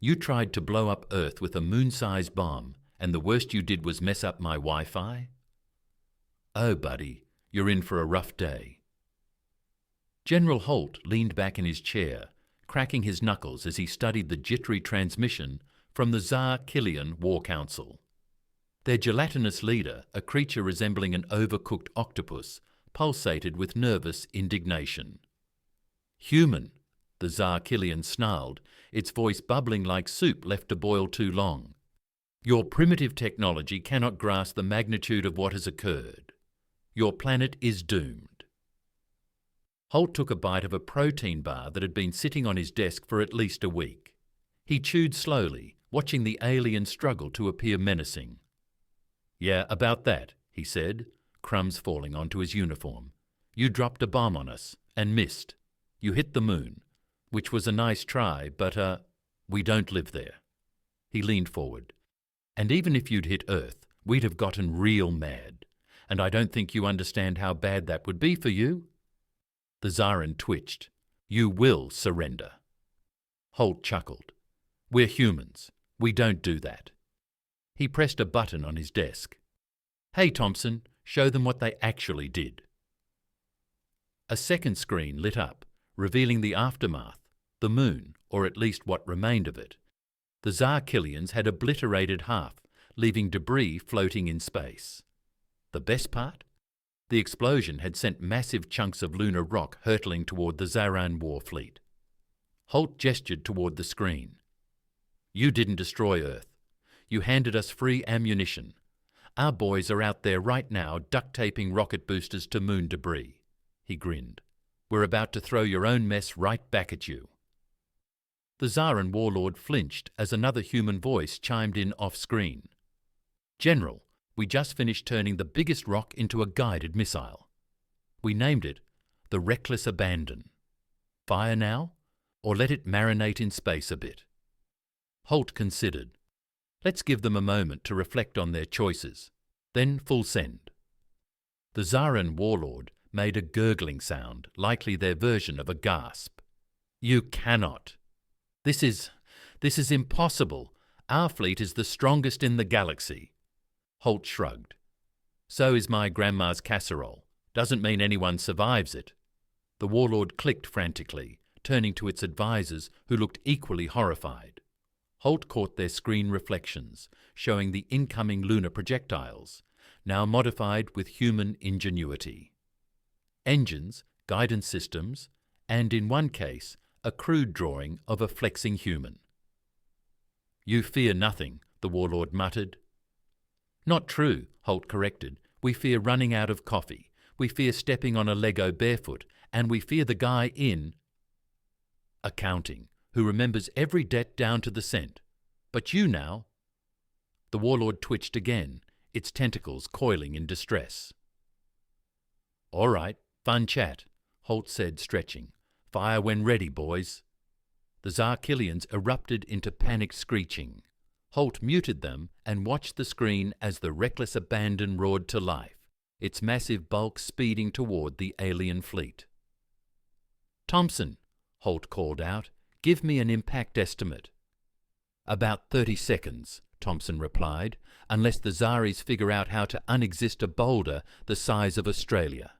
You tried to blow up Earth with a moon-sized bomb, and the worst you did was mess up my Wi-Fi? Oh, buddy, you're in for a rough day. General Holt leaned back in his chair, cracking his knuckles as he studied the jittery transmission from the Tsar Kilian War Council. Their gelatinous leader, a creature resembling an overcooked octopus, pulsated with nervous indignation. "Human," the Tsar Kilian snarled, its voice bubbling like soup left to boil too long. "Your primitive technology cannot grasp the magnitude of what has occurred. Your planet is doomed." Holt took a bite of a protein bar that had been sitting on his desk for at least a week. He chewed slowly, watching the alien struggle to appear menacing. "Yeah, about that," he said, crumbs falling onto his uniform. "You dropped a bomb on us, and missed. You hit the moon, which was a nice try, but, we don't live there." He leaned forward. "And even if you'd hit Earth, we'd have gotten real mad. And I don't think you understand how bad that would be for you." The Tsaran twitched. "You will surrender." Holt chuckled. "We're humans. We don't do that." He pressed a button on his desk. "Hey, Thompson, show them what they actually did." A second screen lit up, revealing the aftermath, the moon, or at least what remained of it. The Tsar Kilians had obliterated half, leaving debris floating in space. The best part? The explosion had sent massive chunks of lunar rock hurtling toward the Tsaran war fleet. Holt gestured toward the screen. "You didn't destroy Earth. You handed us free ammunition. Our boys are out there right now duct-taping rocket boosters to moon debris." He grinned. "We're about to throw your own mess right back at you." The Tsaran warlord flinched as another human voice chimed in off-screen. "General, we just finished turning the biggest rock into a guided missile. We named it the Reckless Abandon. Fire now, or let it marinate in space a bit?" Holt considered. "Let's give them a moment to reflect on their choices. Then full send." The Tsaran warlord made a gurgling sound, likely their version of a gasp. "You cannot. This is impossible. Our fleet is the strongest in the galaxy." Holt shrugged. "So is my grandma's casserole. Doesn't mean anyone survives it." The warlord clicked frantically, turning to its advisors, who looked equally horrified. Holt caught their screen reflections, showing the incoming lunar projectiles, now modified with human ingenuity. Engines, guidance systems, and in one case, a crude drawing of a flexing human. "You fear nothing," the warlord muttered. "Not true," Holt corrected. "We fear running out of coffee. We fear stepping on a Lego barefoot. And we fear the guy in accounting, who remembers every debt down to the cent. But you now—" The warlord twitched again, its tentacles coiling in distress. "All right, fun chat," Holt said, stretching. "Fire when ready, boys." The Tsar Kilians erupted into panicked screeching. Holt muted them and watched the screen as the Reckless Abandon roared to life, its massive bulk speeding toward the alien fleet. "Thompson," Holt called out, "give me an impact estimate." "About 30 seconds, Thompson replied, "unless the Tsaris figure out how to unexist a boulder the size of Australia."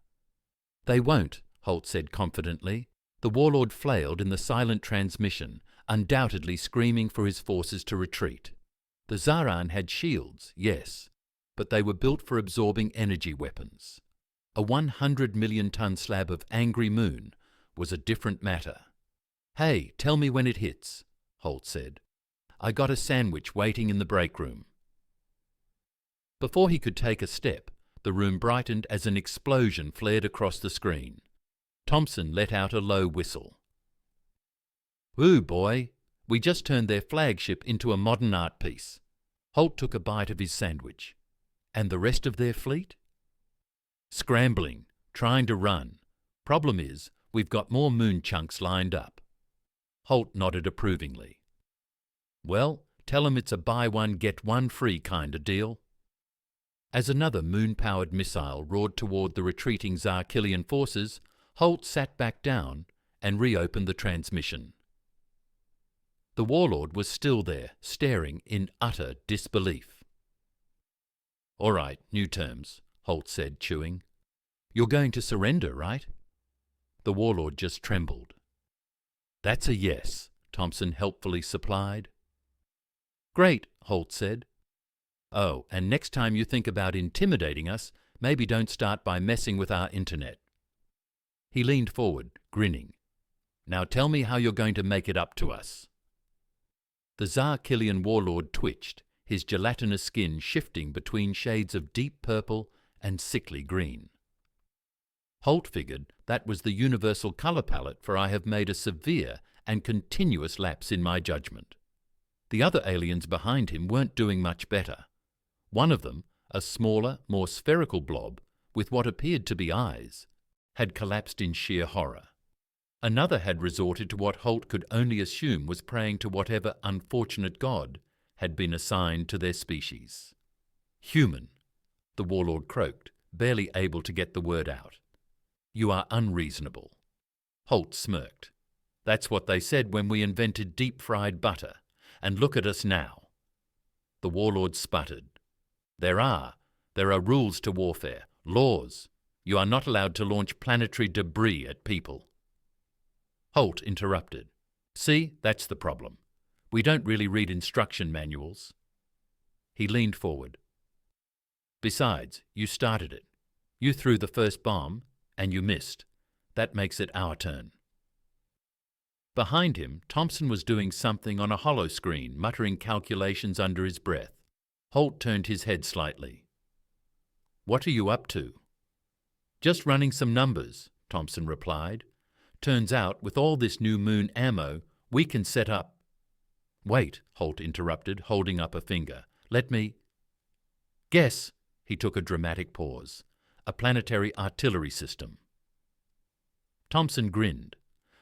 "They won't," Holt said confidently. The warlord flailed in the silent transmission, undoubtedly screaming for his forces to retreat. The Tsaran had shields, yes, but they were built for absorbing energy weapons. A 100-million-ton slab of angry moon was a different matter. "Hey, tell me when it hits," Holt said. "I got a sandwich waiting in the break room." Before he could take a step, the room brightened as an explosion flared across the screen. Thompson let out a low whistle. "Woo, boy! We just turned their flagship into a modern art piece." Holt took a bite of his sandwich. "And the rest of their fleet?" "Scrambling, trying to run. Problem is, we've got more moon chunks lined up." Holt nodded approvingly. "Well, tell 'em it's a buy one, get one free kind of deal." As another moon-powered missile roared toward the retreating Tsar Kilian forces, Holt sat back down and reopened the transmission. The warlord was still there, staring in utter disbelief. "All right, new terms," Holt said, chewing. "You're going to surrender, right?" The warlord just trembled. "That's a yes," Thompson helpfully supplied. "Great," Holt said. "Oh, and next time you think about intimidating us, maybe don't start by messing with our internet." He leaned forward, grinning. "Now tell me how you're going to make it up to us." The Zarkilian warlord twitched, his gelatinous skin shifting between shades of deep purple and sickly green. Holt figured that was the universal colour palette, for I have made a severe and continuous lapse in my judgment. The other aliens behind him weren't doing much better. One of them, a smaller, more spherical blob with what appeared to be eyes, had collapsed in sheer horror. Another had resorted to what Holt could only assume was praying to whatever unfortunate god had been assigned to their species. "Human," the warlord croaked, barely able to get the word out. "You are unreasonable." Holt smirked. "That's what they said when we invented deep-fried butter, and look at us now." The warlord sputtered. There are rules to warfare, laws. You are not allowed to launch planetary debris at people." Holt interrupted. "See, that's the problem. We don't really read instruction manuals." He leaned forward. "Besides, you started it. You threw the first bomb, and you missed. That makes it our turn." Behind him, Thompson was doing something on a hollow screen, muttering calculations under his breath. Holt turned his head slightly. "What are you up to?" "Just running some numbers," Thompson replied. "Turns out, with all this new moon ammo, we can set up—" "Wait," Holt interrupted, holding up a finger. "Let me—" "Guess." He took a dramatic pause. "A planetary artillery system." Thompson grinned.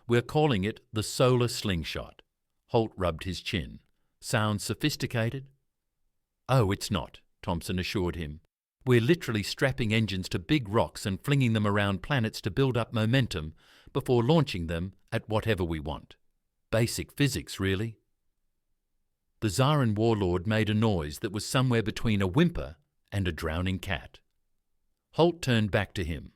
"We're calling it the solar slingshot." Holt rubbed his chin. "Sounds sophisticated?" "Oh, it's not," Thompson assured him. "We're literally strapping engines to big rocks and flinging them around planets to build up momentum before launching them at whatever we want. Basic physics, really." The Zaran warlord made a noise that was somewhere between a whimper and a drowning cat. Holt turned back to him.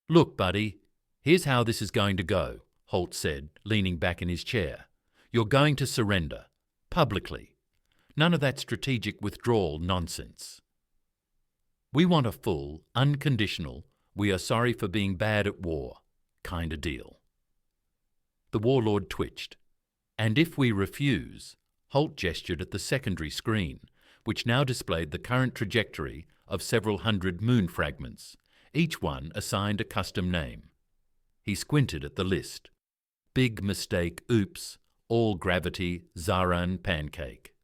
"Look, buddy, here's how this is going to go," Holt said, leaning back in his chair. "You're going to surrender. Publicly. None of that strategic withdrawal nonsense. We want a full, unconditional, we are sorry for being bad at war kind of deal." The warlord twitched. "And if we refuse," Holt gestured at the secondary screen, which now displayed the current trajectory of several hundred moon fragments, each one assigned a custom name. He squinted at the list. Big mistake, oops, all gravity, Zaran pancake.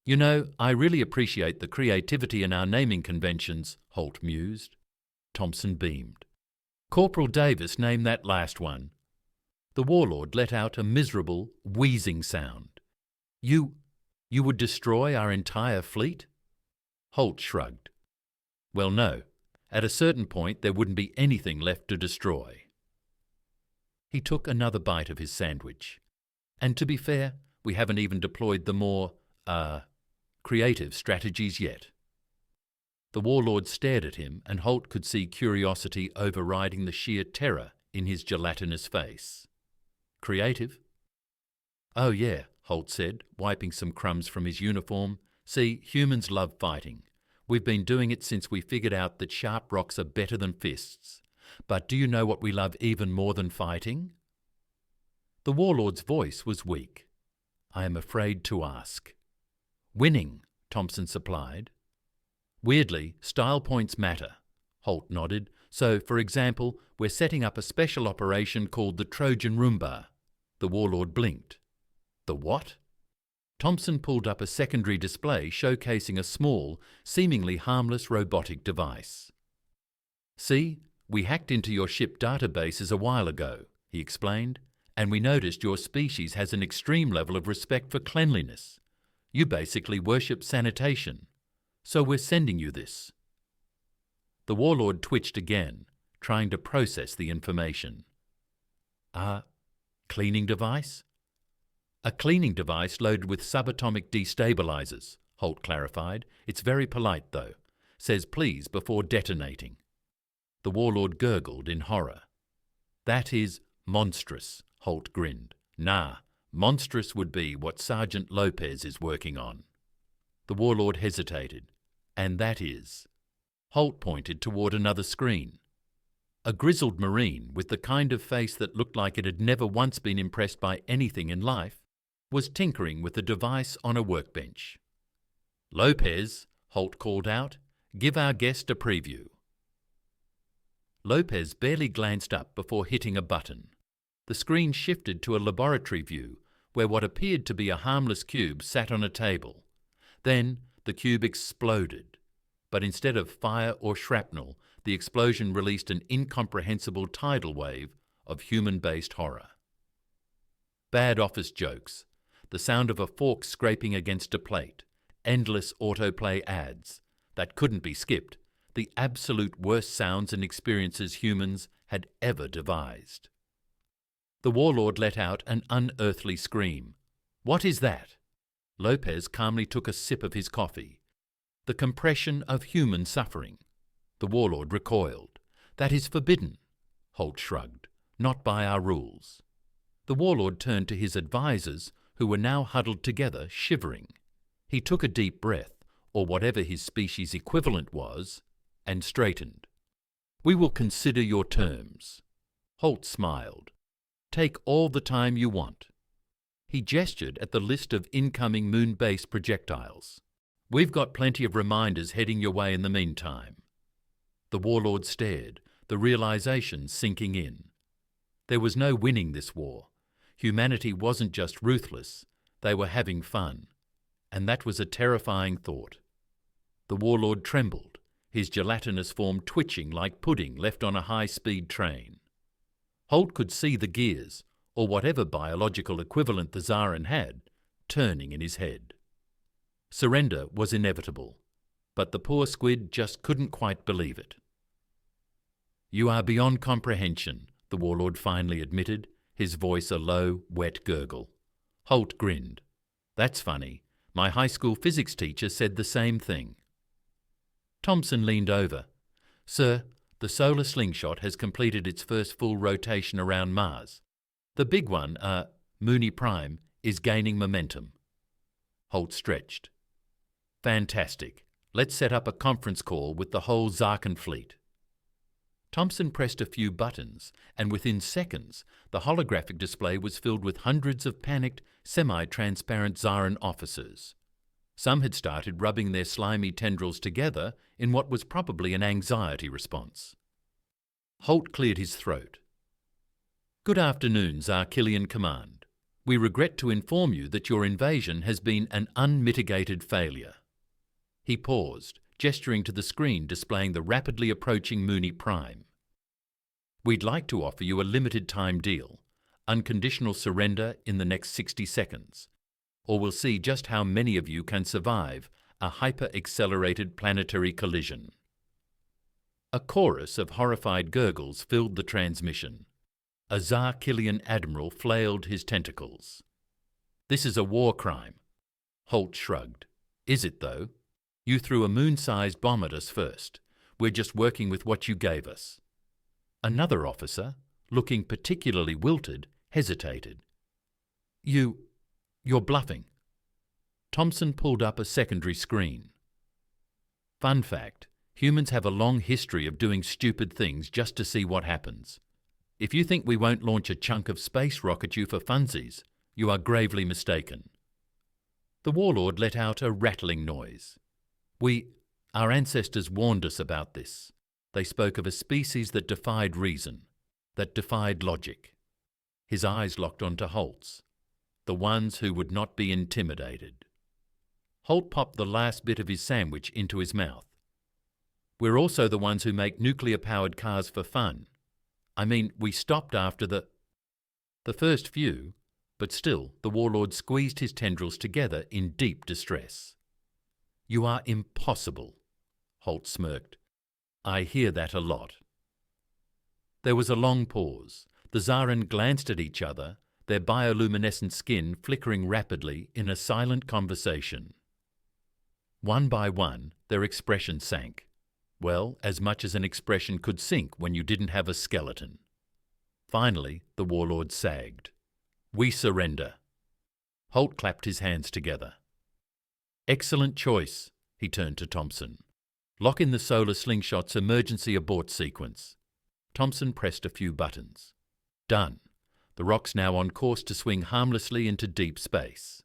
"You know, I really appreciate the creativity in our naming conventions," Holt mused. Thompson beamed. "Corporal Davis named that last one." The warlord let out a miserable, wheezing sound. You would destroy our entire fleet?" Holt shrugged. "Well, no. At a certain point there wouldn't be anything left to destroy." He took another bite of his sandwich. "And to be fair, we haven't even deployed the more, creative strategies yet." The warlord stared at him, and Holt could see curiosity overriding the sheer terror in his gelatinous face. "Creative?" "Oh yeah," Holt said, wiping some crumbs from his uniform. "See, humans love fighting. We've been doing it since we figured out that sharp rocks are better than fists. But do you know what we love even more than fighting?" The warlord's voice was weak. "I am afraid to ask." "Winning," Thompson supplied. "Weirdly, style points matter," Holt nodded. "So, for example, we're setting up a special operation called the Trojan Roomba." The warlord blinked. "The what?" Thompson pulled up a secondary display showcasing a small, seemingly harmless robotic device. "See, we hacked into your ship databases a while ago," he explained, "and we noticed your species has an extreme level of respect for cleanliness. You basically worship sanitation. So we're sending you this." The warlord twitched again, trying to process the information. Cleaning device?" A cleaning device loaded with subatomic destabilizers, Holt clarified. It's very polite, though. Says please before detonating. The warlord gurgled in horror. That is monstrous, Holt grinned. Nah, monstrous would be what Sergeant Lopez is working on. The warlord hesitated. And that is? Holt pointed toward another screen. A grizzled Marine with the kind of face that looked like it had never once been impressed by anything in life was tinkering with a device on a workbench. Lopez, Holt called out, give our guest a preview. Lopez barely glanced up before hitting a button. The screen shifted to a laboratory view where what appeared to be a harmless cube sat on a table. Then the cube exploded, but instead of fire or shrapnel, the explosion released an incomprehensible tidal wave of human-based horror. Bad office jokes, the sound of a fork scraping against a plate, endless autoplay ads that couldn't be skipped, the absolute worst sounds and experiences humans had ever devised. The warlord let out an unearthly scream. What is that? Lopez calmly took a sip of his coffee. The compression of human suffering. The warlord recoiled. That is forbidden, Holt shrugged. Not by our rules. The warlord turned to his advisors, who were now huddled together, shivering. He took a deep breath, or whatever his species equivalent was, and straightened. We will consider your terms. Holt smiled. Take all the time you want. He gestured at the list of incoming moon-based projectiles. We've got plenty of reminders heading your way in the meantime. The warlord stared, the realization sinking in. There was no winning this war. Humanity wasn't just ruthless, they were having fun. And that was a terrifying thought. The warlord trembled, his gelatinous form twitching like pudding left on a high-speed train. Holt could see the gears, or whatever biological equivalent the Zarin had, turning in his head. Surrender was inevitable, but the poor squid just couldn't quite believe it. You are beyond comprehension, the warlord finally admitted, his voice a low, wet gurgle. Holt grinned. That's funny. My high school physics teacher said the same thing. Thompson leaned over. Sir, the solar slingshot has completed its first full rotation around Mars. The big one, Mooney Prime, is gaining momentum. Holt stretched. Fantastic. Let's set up a conference call with the whole Zarkan fleet. Thompson pressed a few buttons, and within seconds, the holographic display was filled with hundreds of panicked, semi-transparent Zarin officers. Some had started rubbing their slimy tendrils together in what was probably an anxiety response. Holt cleared his throat. Good afternoon, Zarkillian Command. We regret to inform you that your invasion has been an unmitigated failure. He paused, gesturing to the screen displaying the rapidly approaching Mooney Prime. We'd like to offer you a limited-time deal, unconditional surrender in the next 60 seconds, or we'll see just how many of you can survive a hyper-accelerated planetary collision. A chorus of horrified gurgles filled the transmission. A Zarkillian admiral flailed his tentacles. This is a war crime. Holt shrugged. Is it, though? You threw a moon-sized bomb at us first. We're just working with what you gave us. Another officer, looking particularly wilted, hesitated. You're bluffing. Thompson pulled up a secondary screen. Fun fact, humans have a long history of doing stupid things just to see what happens. If you think we won't launch a chunk of space rock at you for funsies, you are gravely mistaken. The warlord let out a rattling noise. Our ancestors warned us about this. They spoke of a species that defied reason, that defied logic. His eyes locked onto Holt's. The ones who would not be intimidated. Holt popped the last bit of his sandwich into his mouth. We're also the ones who make nuclear-powered cars for fun. I mean, we stopped after the first few, but still the warlord squeezed his tendrils together in deep distress. You are impossible, Holt smirked. I hear that a lot. There was a long pause. The Zarin glanced at each other, their bioluminescent skin flickering rapidly in a silent conversation. One by one, their expression sank. Well, as much as an expression could sink when you didn't have a skeleton. Finally, the warlord sagged. "We surrender." Holt clapped his hands together. "Excellent choice," he turned to Thompson. "Lock in the solar slingshot's emergency abort sequence." Thompson pressed a few buttons. "Done. The rock's now on course to swing harmlessly into deep space."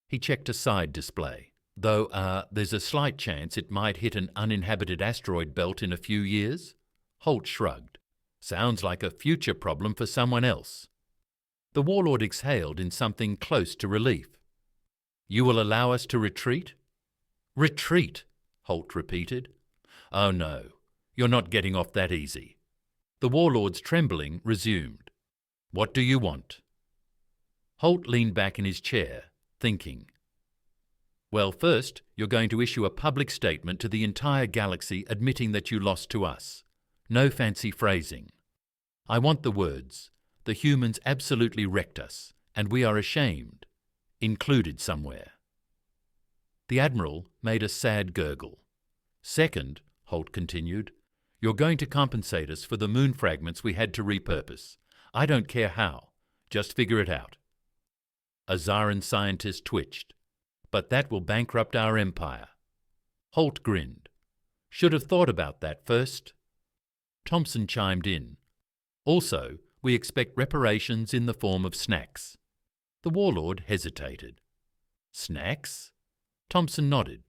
He checked a side display. "Though, there's a slight chance it might hit an uninhabited asteroid belt in a few years." Holt shrugged. "Sounds like a future problem for someone else." The warlord exhaled in something close to relief. "You will allow us to retreat?" "Retreat," Holt repeated. "Oh no, you're not getting off that easy." The warlord's trembling resumed. "What do you want?" Holt leaned back in his chair, thinking. "Well, first, you're going to issue a public statement to the entire galaxy admitting that you lost to us. No fancy phrasing. I want the words, 'The humans absolutely wrecked us, and we are ashamed,' included somewhere." The Admiral made a sad gurgle. "Second," Holt continued, "you're going to compensate us for the moon fragments we had to repurpose. I don't care how. Just figure it out." A Zaran scientist twitched. "But that will bankrupt our empire." Holt grinned. "Should have thought about that first." Thompson chimed in. "Also, we expect reparations in the form of snacks." The warlord hesitated. "Snacks?" Thompson nodded.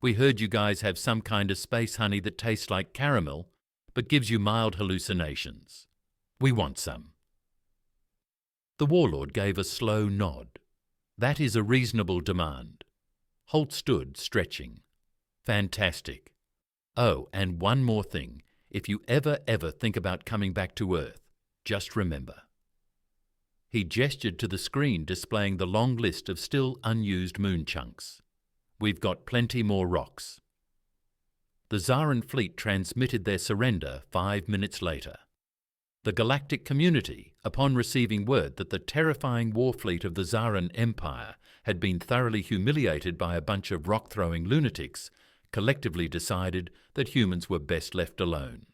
"We heard you guys have some kind of space honey that tastes like caramel, but gives you mild hallucinations. We want some." The warlord gave a slow nod. "That is a reasonable demand." Holt stood, stretching. "Fantastic. Oh, and one more thing. If you ever think about coming back to Earth, just remember." He gestured to the screen displaying the long list of still unused moon chunks. "We've got plenty more rocks." The Zaran fleet transmitted their surrender 5 minutes later. The galactic community, upon receiving word that the terrifying war fleet of the Zaran Empire had been thoroughly humiliated by a bunch of rock-throwing lunatics, collectively decided that humans were best left alone.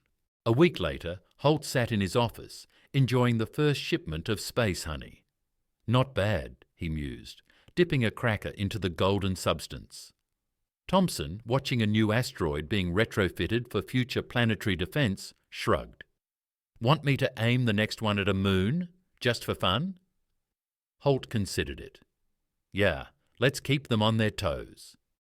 A week later, Holt sat in his office, enjoying the first shipment of space honey. "Not bad," he mused, dipping a cracker into the golden substance. Thompson, watching a new asteroid being retrofitted for future planetary defense, shrugged. "Want me to aim the next one at a moon, just for fun?" Holt considered it. "Yeah, let's keep them on their toes."